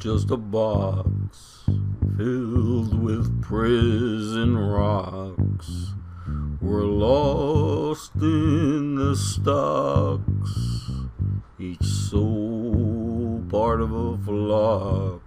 just a box filled with prison rocks. We're lost in the stocks, each soul part of a flock.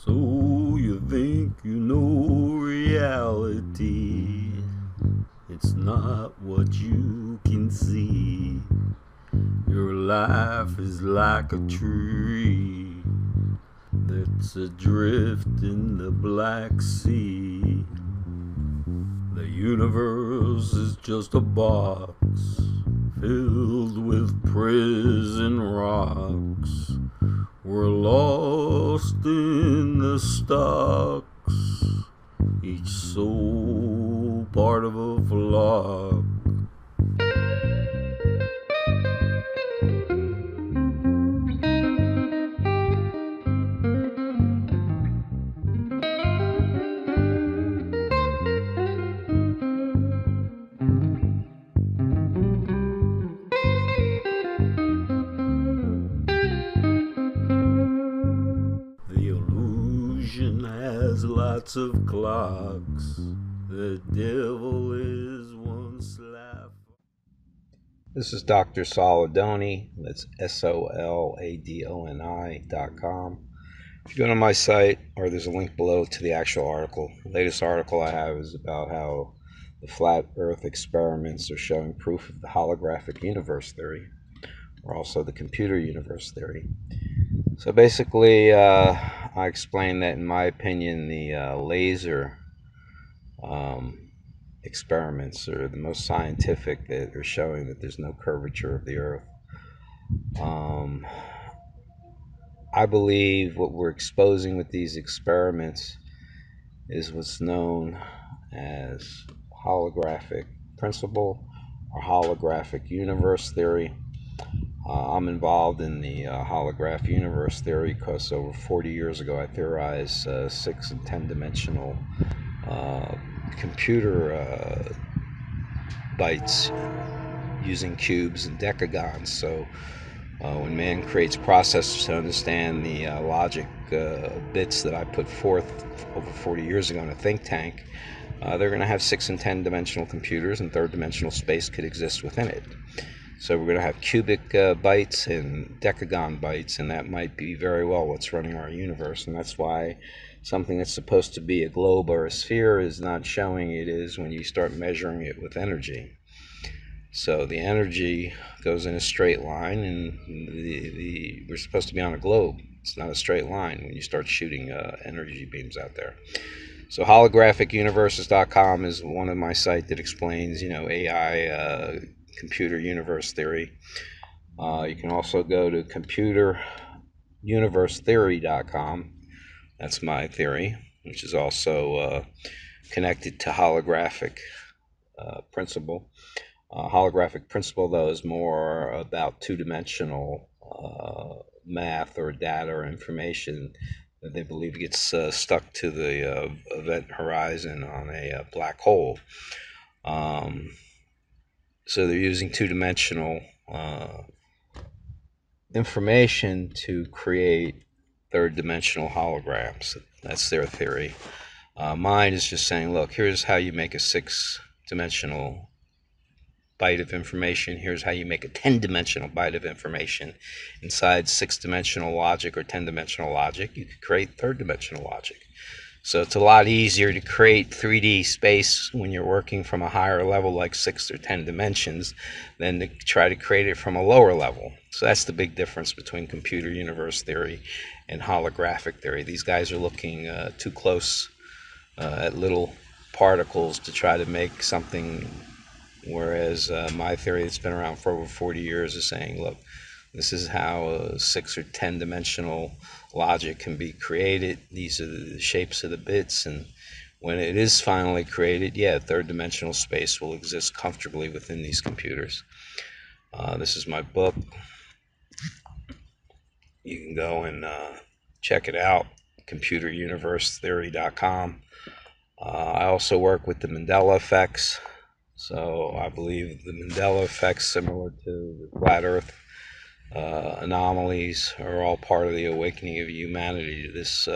So you think you know reality? It's not what you can see. Your life is like a tree that's adrift in the Black Sea. The universe is just a box filled with prison rocks. We're lost in the stocks, each soul part of a flock. The illusion has lots of clocks. The devil is one slap. This is Dr. Adoni. That's SOLADONI.com. If you go to my site, or there's a link below to the actual article. The latest article I have is about how the flat Earth experiments are showing proof of the holographic universe theory, or also the computer universe theory. So basically, I explained that in my opinion, the laser experiments are the most scientific, that are showing that there's no curvature of the Earth. I believe what we're exposing with these experiments is what's known as holographic principle or holographic universe theory. I'm involved in the holograph universe theory because over 40 years ago I theorized 6 and 10 dimensional computer bytes using cubes and decagons. So when man creates processors to understand the logic bits that I put forth over 40 years ago in a think tank, they're going to have 6 and 10 dimensional computers, and third dimensional space could exist within it. So we're going to have cubic bytes and decagon bytes, and that might be very well what's running our universe. And that's why something that's supposed to be a globe or a sphere is not showing it is when you start measuring it with energy. So the energy goes in a straight line, and we're supposed to be on a globe. It's not a straight line when you start shooting energy beams out there. So holographicuniverses.com is one of my sites that explains, AI computer universe theory. You can also go to computeruniversetheory.com. That's my theory, which is also connected to holographic principle. Holographic principle, though, is more about two-dimensional math or data or information that they believe gets stuck to the event horizon on a black hole. So they're using two-dimensional information to create third-dimensional holograms. That's their theory. Mine is just saying, look, here's how you make a six-dimensional byte of information. Here's how you make a 10-dimensional byte of information. Inside 6-dimensional logic or 10-dimensional logic, you could create third-dimensional logic. So it's a lot easier to create 3D space when you're working from a higher level like 6 or 10 dimensions than to try to create it from a lower level. So that's the big difference between computer universe theory and holographic theory. These guys are looking too close at little particles to try to make something, whereas my theory that's been around for over 40 years is saying, look, this is how 6 or 10 dimensional logic can be created. These are the shapes of the bits, and when it is finally created, yeah, third dimensional space will exist comfortably within these computers. This is my book. You can go and check it out, computeruniversetheory.com. I also work with the Mandela effects. So I believe the Mandela effects, similar to the flat Earth anomalies, are all part of the awakening of humanity to this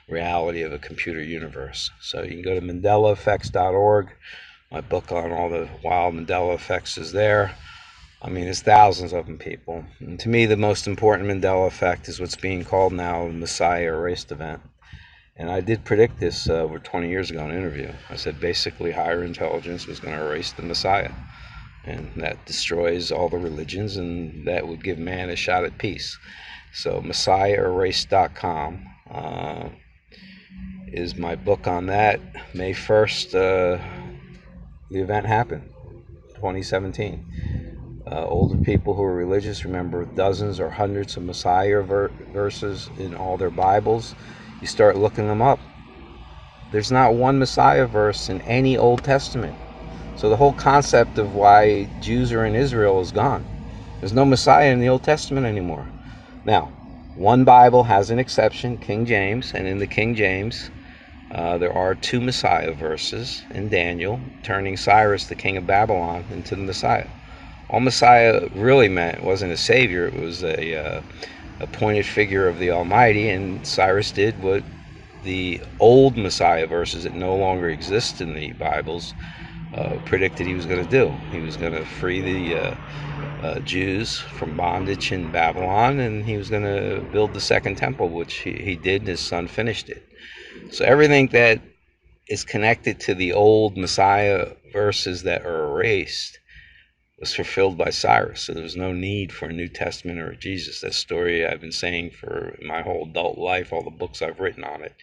reality of a computer universe. So you can go to mandelaeffects.org. My book on all the wild Mandela effects is there. I mean, there's thousands of them, people. And to me, the most important Mandela effect is what's being called now the Messiah erased event. And I did predict this over 20 years ago in an interview. I said basically higher intelligence was going to erase the Messiah. And that destroys all the religions, and that would give man a shot at peace. So MessiahErased.com is my book on that. May 1st, the event happened, 2017. Older people who are religious remember dozens or hundreds of Messiah verses in all their Bibles. You start looking them up. There's not one Messiah verse in any Old Testament. So the whole concept of why Jews are in Israel is gone. There's no Messiah in the Old Testament anymore. Now, one Bible has an exception, King James, and in the King James, there are two Messiah verses in Daniel, turning Cyrus, the king of Babylon, into the Messiah. All Messiah really meant wasn't a savior, it was a appointed figure of the Almighty, and Cyrus did what the old Messiah verses that no longer exist in the Bibles predicted he was going to do. He was going to free the Jews from bondage in Babylon, and he was going to build the second temple, which he did, and his son finished it. So everything that is connected to the old Messiah verses that are erased was fulfilled by Cyrus. So there was no need for a New Testament or a Jesus. That story I've been saying for my whole adult life, all the books I've written on it.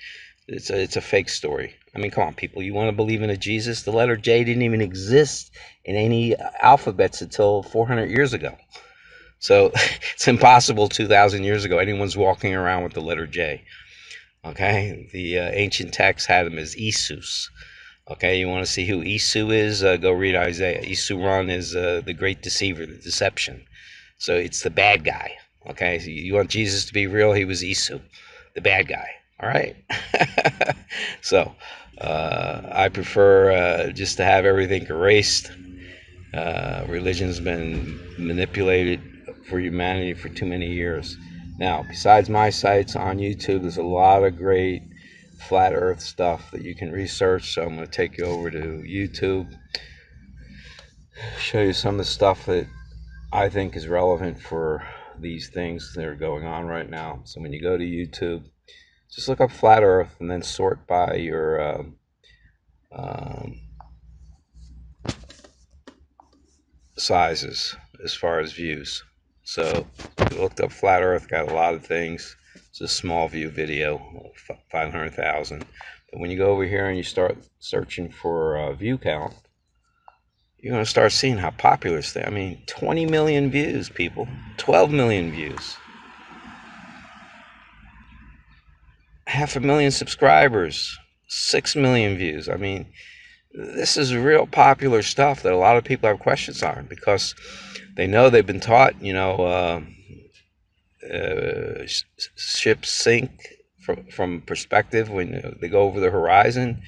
It's a fake story. I mean, come on, people. You want to believe in a Jesus? The letter J didn't even exist in any alphabets until 400 years ago. So it's impossible 2,000 years ago anyone's walking around with the letter J. Okay? The ancient texts had him as Isus. Okay, you want to see who Isu is? Go read Isaiah. Isu Run is the great deceiver, the deception. So it's the bad guy. Okay, so you want Jesus to be real? He was Isu, the bad guy. All right. So I prefer just to have everything erased. Religion's been manipulated for humanity for too many years. Now, besides my sites on YouTube, there's a lot of great flat earth stuff that you can research. So I'm going to take you over to YouTube, show you some of the stuff that I think is relevant for these things that are going on right now. So when you go to YouTube, just look up flat earth and then sort by your sizes as far as views. So I looked up flat earth, got a lot of things. It's a small view video, 500,000. But when you go over here and you start searching for view count, you're going to start seeing how popular it's there. I mean, 20 million views, people. 12 million views. 500,000 subscribers. 6 million views. I mean, this is real popular stuff that a lot of people have questions on because they know they've been taught, ships sink from perspective when they go over the horizon,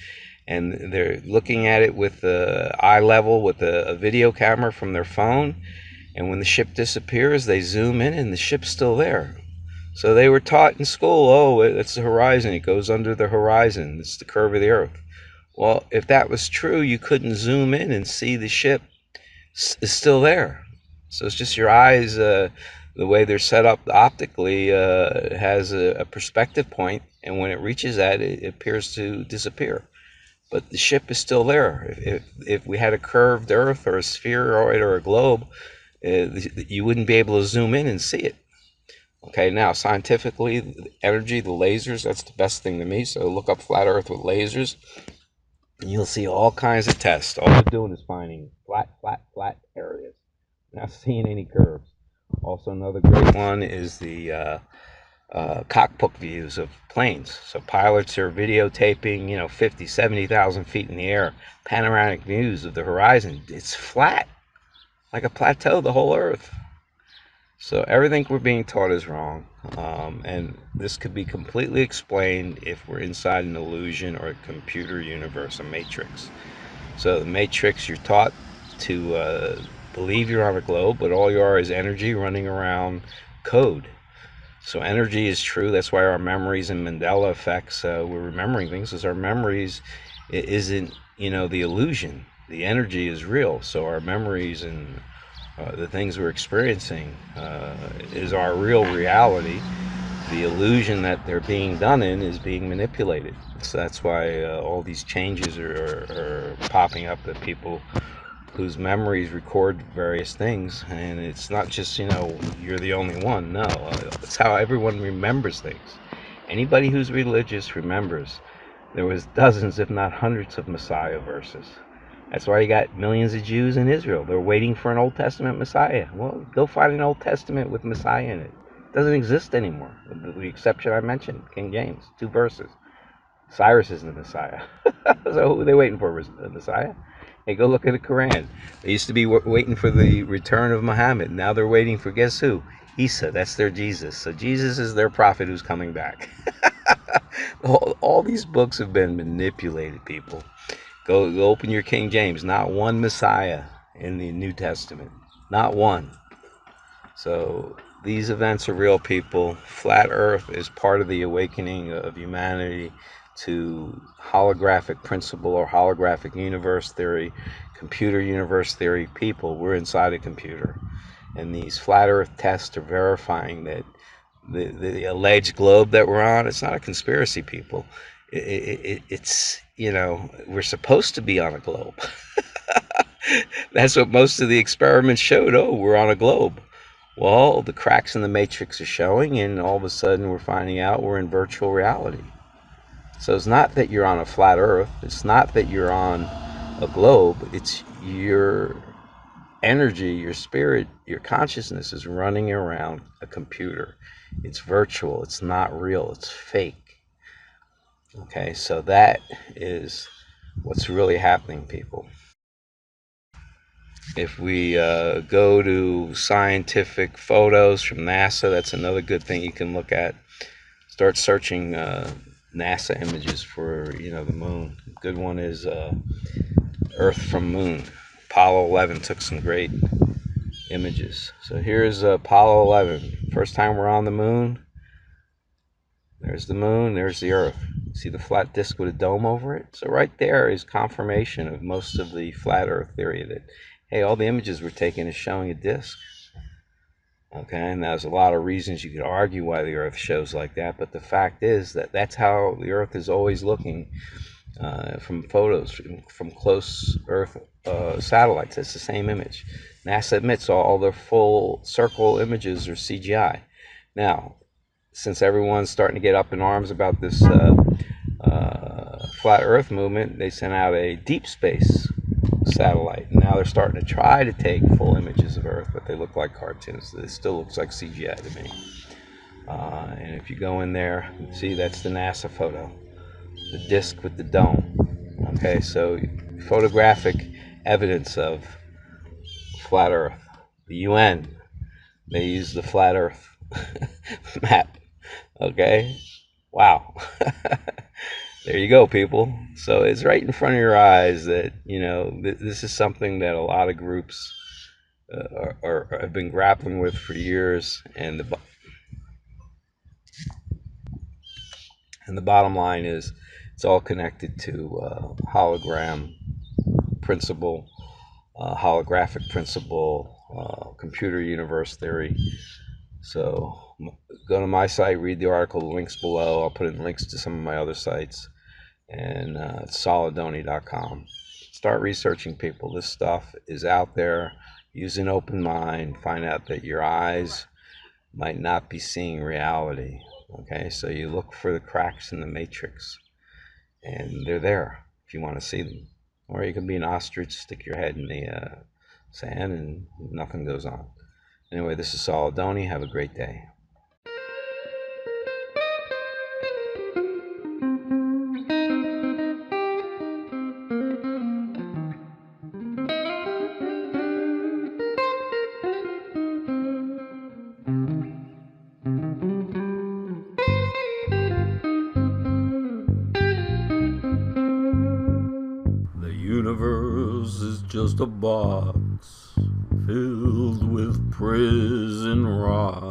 and they're looking at it with the eye level with a video camera from their phone, and when the ship disappears they zoom in and the ship's still there. So they were taught in school, oh, it's the horizon, it goes under the horizon, it's the curve of the earth. Well, if that was true, you couldn't zoom in and see the ship is still there. So it's just your eyes, the way they're set up optically has a perspective point, and when it reaches that, it appears to disappear. But the ship is still there. If we had a curved Earth or a spheroid or a globe, you wouldn't be able to zoom in and see it. Okay, now scientifically, the energy, the lasers, that's the best thing to me. So look up flat Earth with lasers, and you'll see all kinds of tests. All they're doing is finding flat areas, not seeing any curves. Also, another great one is the cockpit views of planes. So pilots are videotaping, 50, 70,000 feet in the air, panoramic views of the horizon. It's flat, like a plateau, the whole Earth. So everything we're being taught is wrong. And this could be completely explained if we're inside an illusion or a computer universe, a matrix. So the matrix, you're taught to believe you're on a globe, but all you are is energy running around code. So energy is true. That's why our memories and Mandela effects, we're remembering things, because our memories isn't the illusion. The energy is real. So our memories and the things we're experiencing is our real reality. The illusion that they're being done in is being manipulated. So that's why all these changes are popping up, that people whose memories record various things, and it's not just you're the only one. No, it's how everyone remembers things. Anybody who's religious remembers. There was dozens, if not hundreds, of Messiah verses. That's why you got millions of Jews in Israel. They're waiting for an Old Testament Messiah. Well, go find an Old Testament with Messiah in it. It doesn't exist anymore, with the exception I mentioned, King James, 2 verses. Cyrus isn't the Messiah. So who are they waiting for, the Messiah? Hey, go look at the Quran. They used to be waiting for the return of Muhammad. Now they're waiting for, guess who? Isa. That's their Jesus. So Jesus is their prophet who's coming back. all these books have been manipulated, people. Go open your King James. Not one Messiah in the New Testament. Not one. So these events are real, people. Flat Earth is part of the awakening of humanity to holographic principle or holographic universe theory, computer universe theory. People, we're inside a computer. And these flat Earth tests are verifying that the alleged globe that we're on, it's not a conspiracy, people. It's we're supposed to be on a globe. That's what most of the experiments showed. Oh, we're on a globe. Well, the cracks in the matrix are showing, and all of a sudden we're finding out we're in virtual reality. So it's not that you're on a flat Earth. It's not that you're on a globe. It's your energy, your spirit, your consciousness is running around a computer. It's virtual. It's not real. It's fake. Okay, so that is what's really happening, people. If we go to scientific photos from NASA, that's another good thing you can look at. Start searching NASA images for the moon. A good one is Earth from Moon. Apollo 11 took some great images. So here's Apollo 11. First time we're on the moon. There's the moon, there's the Earth. See the flat disk with a dome over it? So right there is confirmation of most of the flat Earth theory that, hey, all the images we're taking is showing a disk. Okay, and there's a lot of reasons you could argue why the Earth shows like that, but the fact is that that's how the Earth is always looking from photos, from close Earth satellites. It's the same image. NASA admits all their full circle images are CGI. Now, since everyone's starting to get up in arms about this flat Earth movement, they sent out a deep space satellite. Now they're starting to try to take full images of Earth, but they look like cartoons. It still looks like CGI to me. And if you go in there, see, that's the NASA photo, the disc with the dome. Okay, so photographic evidence of flat Earth. The UN, they use the flat Earth map. Okay, wow. There you go, people. So it's right in front of your eyes that this is something that a lot of groups have been grappling with for years, and the bottom line is it's all connected to hologram principle, holographic principle, computer universe theory. So go to my site, read the article, the links below. I'll put in links to some of my other sites, and it's solidoni.com. Start researching, people. This stuff is out there. Use an open mind. Find out that your eyes might not be seeing reality. Okay, so you look for the cracks in the matrix, and they're there if you want to see them. Or you can be an ostrich, stick your head in the sand, and nothing goes on. Anyway, this is Adoni. Have a great day. just a box filled with prison rock.